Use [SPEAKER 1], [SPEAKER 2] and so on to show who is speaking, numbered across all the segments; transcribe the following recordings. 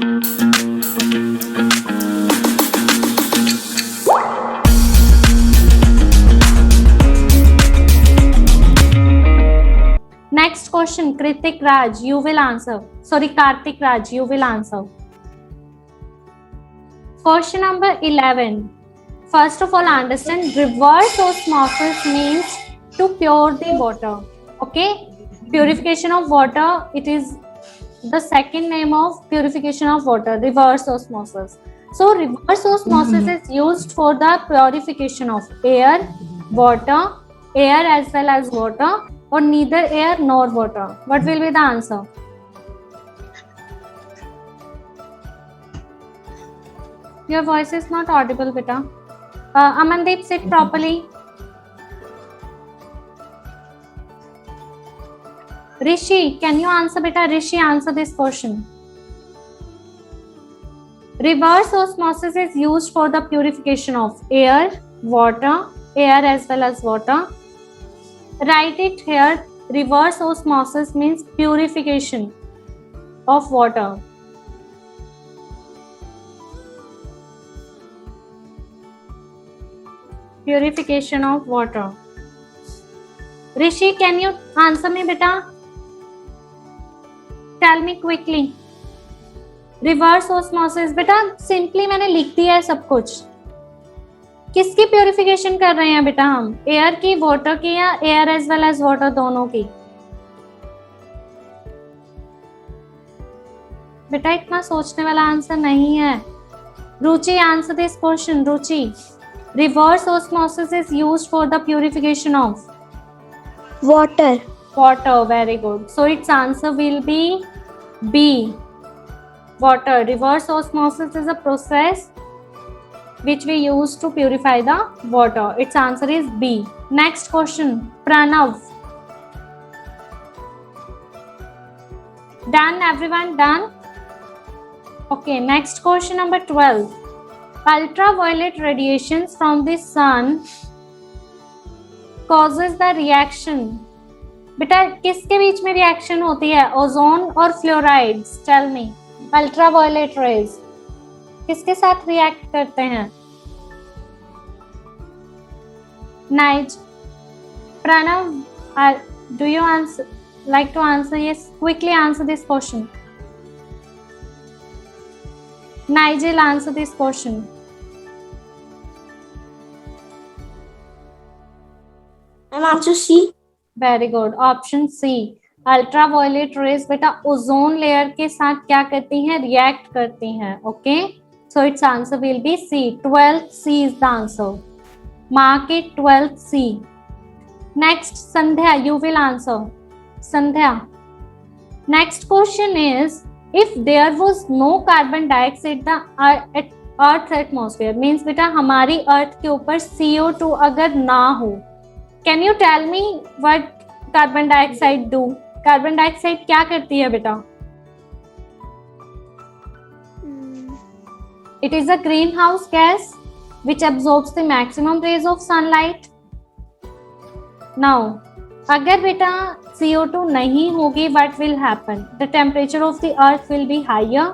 [SPEAKER 1] Next question, Kritik Raj, you will answer. Sorry, Kartik Raj, you will answer. Question number 11. First of all, understand reverse osmosis means to pure the water. Okay? Purification of water, it is the second name of purification of water, reverse osmosis. So, reverse osmosis is used for the purification of air, water, air as well as water, or neither air nor water. What will be the answer? Your voice is not audible, beta. Amandeep, sit properly. Rishi, can you answer, beta? Rishi, answer this question. Reverse osmosis is used for the purification of air, water, air as well as water. Write it here. Reverse osmosis means purification of water. Purification of water. Rishi, can you answer me, beta? Tell me quickly. Reverse osmosis, बेटा simply मैंने लिख दिया है सब कुछ. किसकी purification कर रहे हैं बेटा हम? एयर की, वाटर की, या air as well as water दोनों की? बेटा इतना सोचने वाला आंसर नहीं है. Ruchi, answer this question. Ruchi, reverse osmosis is used for the purification of
[SPEAKER 2] water.
[SPEAKER 1] Water, very good. So its answer will be B. Water. Reverse osmosis is a process which we use to purify the water. Its answer is B. Next question, Pranav. Done, everyone? Done? Okay, next question number 12. Ultraviolet radiations from the sun causes the reaction. बेटा किसके बीच में reaction होती है? Ozone और fluorides. Tell me. Ultraviolet rays किसके साथ react करते हैं? Nice. Pranav, do you like to answer? Yes, quickly answer this question. Nigel, answer this question.
[SPEAKER 2] I'm answer C.
[SPEAKER 1] Very good. Option C. Ultraviolet rays बेटा ozone layer के साथ क्या करती हैं? रिएक्ट करती हैं. Okay, so its answer will B C. 12th C is the answer. Mark it, 12th C. Next, Sandhya, you will answer. Sandhya, next question is, if there was no carbon dioxide the earth atmosphere, means बेटा हमारी अर्थ के ऊपर CO2 अगर ना हो, can you tell me what carbon dioxide do? Carbon dioxide क्या करती है बेटा? It is a greenhouse gas which absorbs the maximum rays of sunlight. Now, अगर बेटा CO2 नहीं होगी, what will happen? The temperature of the earth will be higher,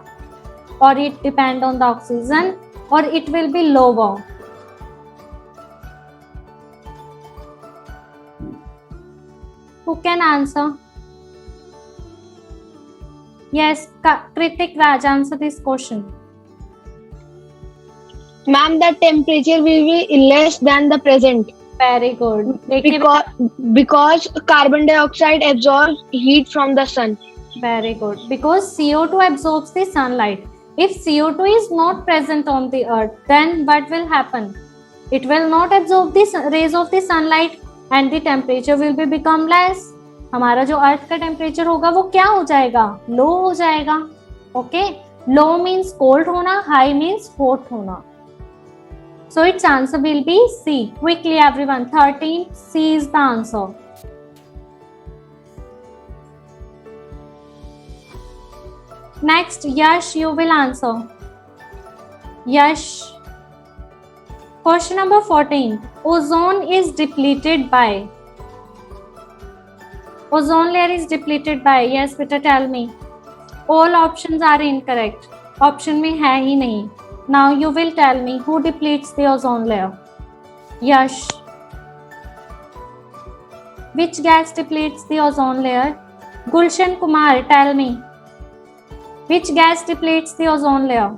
[SPEAKER 1] or it depend on the oxygen, or it will be lower. Who can answer? Yes, Kritik Raj, answer this question.
[SPEAKER 3] Ma'am, the temperature will be less than the present.
[SPEAKER 1] Very good.
[SPEAKER 3] Because carbon dioxide absorbs heat from the sun.
[SPEAKER 1] Very good. Because CO2 absorbs the sunlight. If CO2 is not present on the earth, then what will happen? It will not absorb the rays of the sunlight and the temperature will be become less. हमारा जो अर्थ का temperature होगा वो क्या हो जाएगा? लो हो जाएगा. ओके, लो मीन्स कोल्ड होना, हाई मीन्स हॉट होना. So its answer will be C. Quickly everyone, 13 C is the answer. Next, Yash, you will answer. Yash. Question number 14. Ozone is depleted by. Ozone layer is depleted by. Yes, better tell me. All options are incorrect. Option में है ही नहीं. Now you will tell me who depletes the ozone layer. Yash. Which gas depletes the ozone layer? Gulshan Kumar, tell me. Which gas depletes the ozone layer?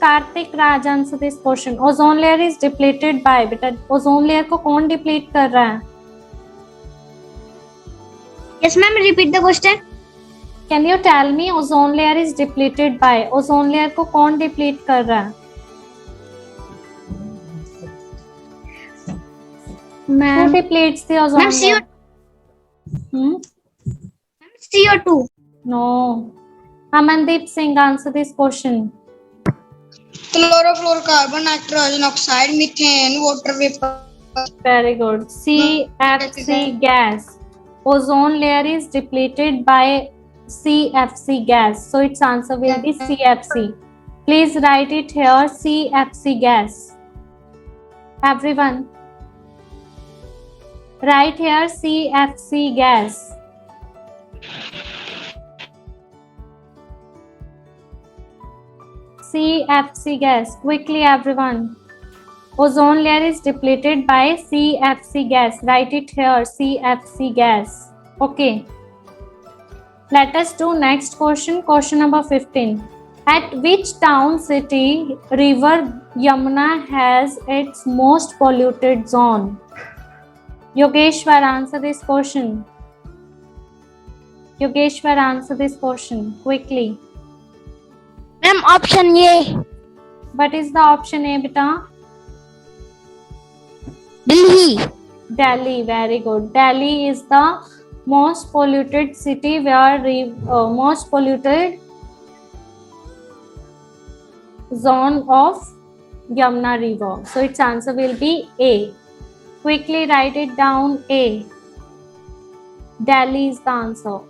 [SPEAKER 1] Kartik Raj, answer this question. Ozone layer is depleted by. बेटा ozone layer को कौन deplete कर रहा है?
[SPEAKER 2] Yes, ma'am. Repeat the question.
[SPEAKER 1] Can you tell me ozone layer is depleted by. Ozone layer को कौन deplete कर रहा है? Who
[SPEAKER 2] Ma'am.
[SPEAKER 1] depletes the ozone
[SPEAKER 2] Ma'am,
[SPEAKER 1] layer?
[SPEAKER 2] CO2.
[SPEAKER 1] No. Amandeep Singh, answer this question.
[SPEAKER 3] Chlorofluorocarbon, nitrogen oxide, methane, water vapor.
[SPEAKER 1] Very good. CFC gas. Ozone layer is depleted by CFC gas. So its answer will be CFC. Please write it here, CFC gas. Everyone. Write here CFC gas. CFC gas. Quickly everyone. Ozone layer is depleted by CFC gas. Write it here, CFC gas. Okay. Let us do next question. Question number 15. At which town, city, river Yamuna has its most polluted zone? Yogeshwar, answer this question. Yogeshwar, answer this question quickly.
[SPEAKER 2] Ma'am, option A.
[SPEAKER 1] What is the option A, beta?
[SPEAKER 2] Delhi.
[SPEAKER 1] Delhi. Very good. Delhi is the most polluted city where most polluted zone of Yamuna river. So its answer will be A. Quickly write it down, A. Delhi is the answer.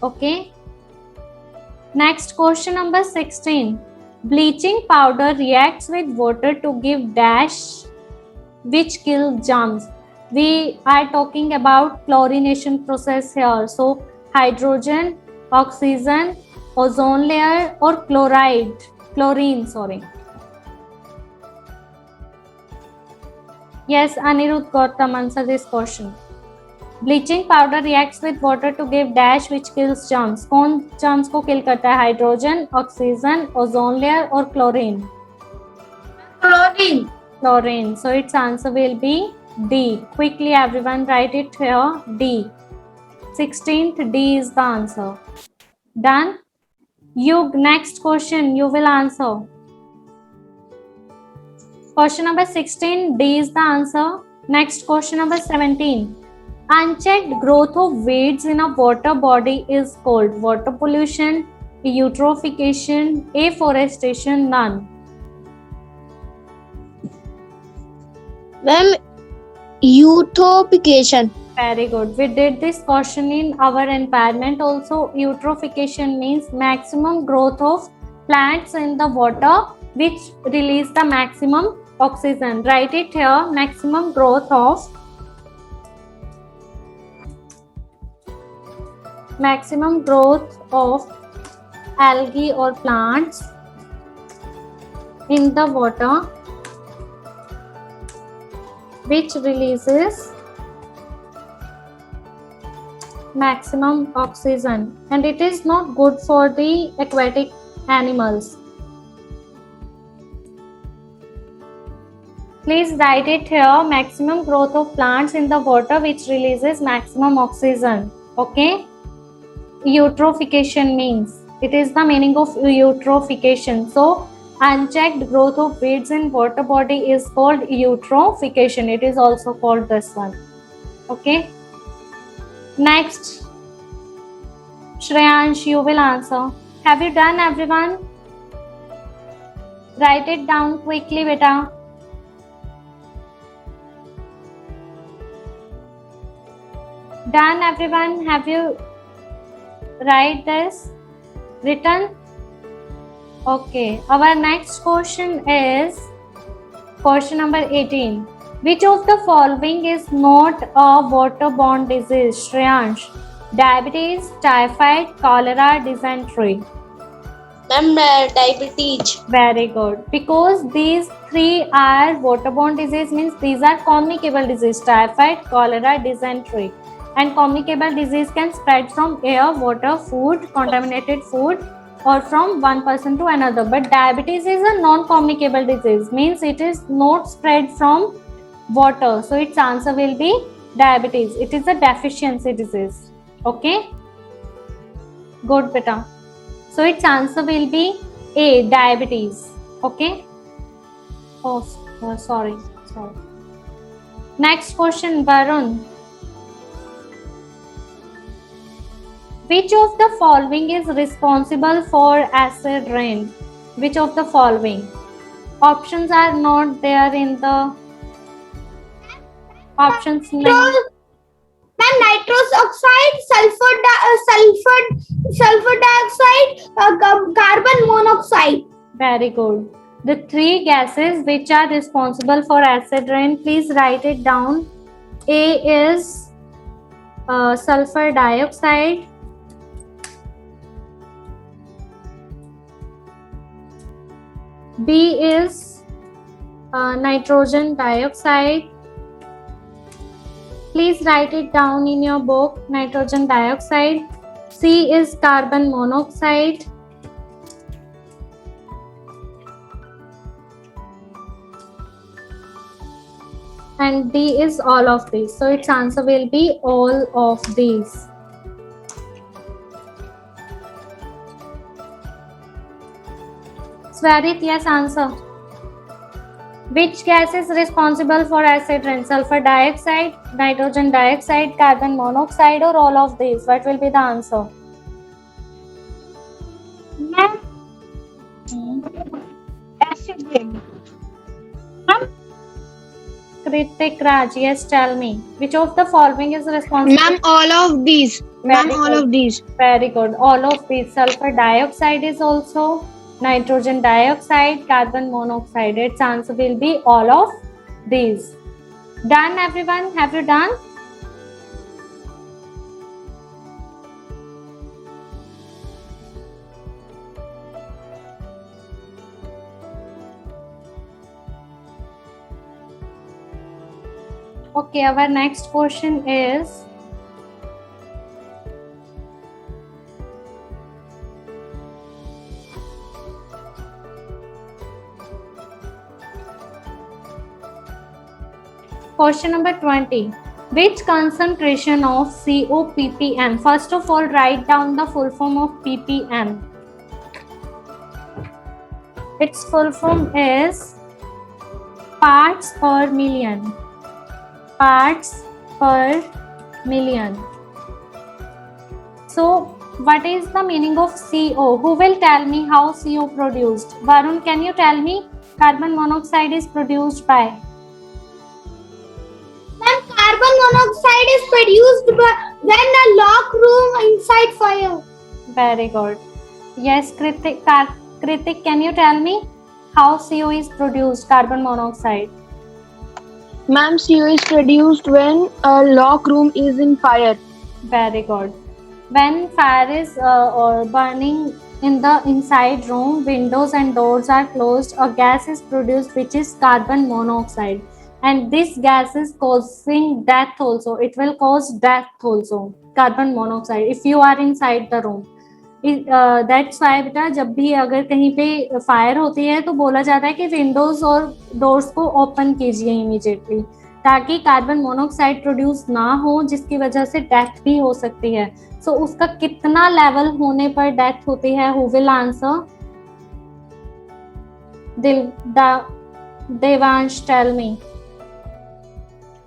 [SPEAKER 1] Okay. Next question number 16. Bleaching powder reacts with water to give dash which kills germs. We are talking about chlorination process here. So hydrogen, oxygen, ozone layer or chlorine, sorry. Yes, Anirudh Gautam, answer this question. Bleaching powder reacts with water to give dash which kills germs. कौन germs को kill करता है? Hydrogen, oxygen, ozone layer और chlorine? Chlorine. So its answer will be D. Quickly everyone write it here, D. 16th D is the answer. Done? Next question you will answer. Question number 16, D is the answer. Next question number 17. Unchecked growth of weeds in a water body is called water pollution, eutrophication, afforestation, none.
[SPEAKER 3] Ma'am, eutrophication.
[SPEAKER 1] Very good. We did this question in our environment also. Eutrophication means maximum growth of plants in the water which release the maximum oxygen. Write it here, maximum growth of algae or plants in the water which releases maximum oxygen, and it is not good for the aquatic animals. Please write it here, maximum growth of plants in the water which releases maximum oxygen. Okay. Eutrophication means, it is the meaning of eutrophication. So unchecked growth of weeds in water body is called eutrophication. It is also called this one. Okay. Next, Shreyansh, you will answer. Have you done, everyone? Write it down quickly, beta. Done, everyone? Have you write this written? Okay. Our next question is Question number 18. Which of the following is not a waterborne disease? Shreyansh. Diabetes, typhoid, cholera, dysentery.
[SPEAKER 2] Ma'am, diabetes.
[SPEAKER 1] Very good. Because these three are waterborne disease, means these are communicable disease: typhoid, cholera, dysentery. And communicable disease can spread from air, water, food, contaminated food, or from one person to another. But diabetes is a non-communicable disease, means it is not spread from water. So its answer will be diabetes. It is a deficiency disease. Okay, good beta. So its answer will be A, diabetes. Okay. Oh, sorry. Next question, Varun. Which of the following is responsible for acid rain? Which of the following? Options are not there in the options.
[SPEAKER 3] Ma'am, nitrous oxide, sulfur dioxide, carbon monoxide.
[SPEAKER 1] Very good. The three gases which are responsible for acid rain, please write it down. A is sulfur dioxide. B is nitrogen dioxide. Please write it down in your book, nitrogen dioxide. C is carbon monoxide. And D is all of these. So its answer will be all of these. Swarit, yes, answer. Which gas is responsible for acid rain? Sulfur dioxide, nitrogen dioxide, carbon monoxide, or all of these? What will be the answer?
[SPEAKER 3] Ma'am, acid rain. Ma'am,
[SPEAKER 1] Kritik Raj, yes, tell me. Which of the following is responsible?
[SPEAKER 3] Ma'am, all of these. Ma'am, all of these.
[SPEAKER 1] Very good. All of these. Sulfur dioxide is also, nitrogen dioxide, carbon monoxide. Its answer will be all of these. Done, everyone? Have you done? Okay, our next question is, question number 20. Which concentration of CO ppm? First of all, write down the full form of ppm. Its full form is parts per million. Parts per million. So, what is the meaning of CO? Who will tell me how CO produced? Varun, can you tell me? Carbon monoxide is produced by?
[SPEAKER 3] Ma'am, carbon monoxide is produced when a lock room inside fire.
[SPEAKER 1] Very good. Yes, Kritik, can you tell me how CO is produced, carbon monoxide?
[SPEAKER 3] Ma'am, CO is produced when a lock room is in fire.
[SPEAKER 1] Very good. When fire is or burning in the inside room, windows and doors are closed, a gas is produced which is carbon monoxide. And this gas is causing death also. It will cause death also. Carbon monoxide, if you are inside the room. That's why बेटा जब भी अगर कहीं पे fire होती है तो बोला जाता है कि विंडोज और डोर्स को ओपन कीजिए इमीडिएटली, ताकि कार्बन मोनोऑक्साइड प्रोड्यूस ना हो, जिसकी वजह से डेथ भी हो सकती है. सो उसका कितना लेवल होने पर डेथ होती है? Who will answer? Devansh, tell me.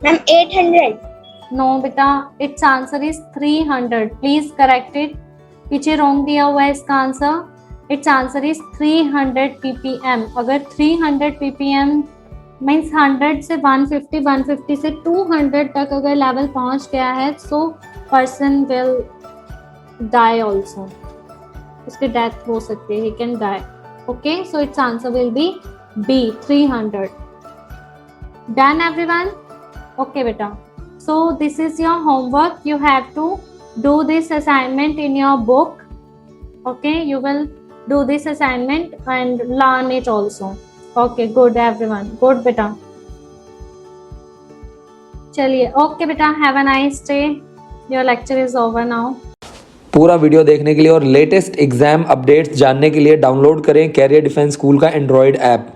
[SPEAKER 3] Ma'am, 800.
[SPEAKER 1] No बेटा, it's answer is 300. Please correct it. पीछे रॉन्ग दिया हुआ है इसका answer. It's answer is 300 ppm. अगर 300 ppm मीन्स 100 से 150, 150 से 200 तक अगर लेवल पहुंच गया है, so person will die also. उसकी डेथ हो सकती है, he can die. Okay, so its answer will be B, 300. Done everyone? Okay beta. So this is your homework. You have to do this assignment in your book. Okay, you will do this assignment and learn it also. Okay, good everyone. Good beta. चलिए, okay beta, have a nice day. Your lecture is over now.
[SPEAKER 4] पूरा video देखने के लिए और latest exam updates जानने के लिए download करें कैरियर डिफेंस स्कूल का एंड्रॉयड ऐप।